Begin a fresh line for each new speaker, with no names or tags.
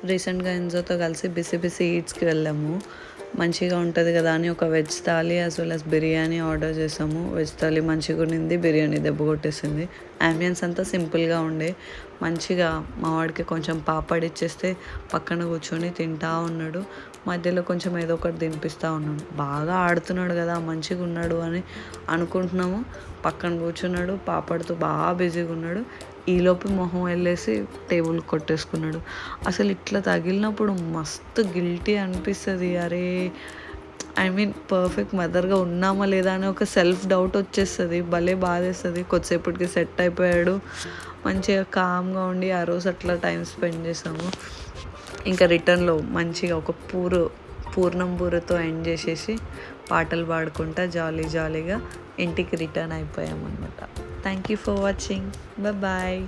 రీసెంట్గా ఎన్జోతో కలిసి BC BC ఈట్స్కి వెళ్ళాము. మంచిగా ఉంటుంది కదా అని ఒక veg thali as well as biryani order చేసాము. వెజ్ థాలీ మంచిగా ఉండింది, బిర్యానీ దెబ్బ కొట్టేసింది. అంబియన్స్ అంతా సింపుల్గా ఉండే. మంచిగా మా వాడికి కొంచెం పాపడ్ ఇచ్చేస్తే పక్కన కూర్చొని తింటా ఉన్నాడు. మధ్యలో కొంచెం ఏదో ఒకటి తినిపిస్తూ ఉన్నాడు. బాగా ఆడుతున్నాడు కదా, మంచిగా ఉన్నాడు అని అనుకుంటున్నాము. పక్కన కూర్చున్నాడు, పాపడ్తో బాగా బిజీగా ఉన్నాడు. ఈలోపు మొహం వెళ్ళేసి టేబుల్ కొట్టేసుకున్నాడు. అసలు ఇట్లా తగిలినప్పుడు మస్తు గిల్టీ అనిపిస్తుంది. అరే పర్ఫెక్ట్ మదర్గా ఉన్నామా లేదా అని ఒక సెల్ఫ్ డౌట్ వచ్చేస్తుంది. భలే బాధేస్తుంది. కొద్దిసేపటికి సెట్ అయిపోయాడు. మంచిగా కామ్గా ఉండి ఆ రోజు అట్లా టైం స్పెండ్ చేసాము. ఇంకా రిటర్న్లో మంచిగా ఒక పూర్ణం బూరతో ఎండ్ చేసేసి పాటలు పాడుకుంటా జాలీగా ఇంటికి రిటర్న్ అయిపోయామన్నమాట. Thank you for watching. Bye.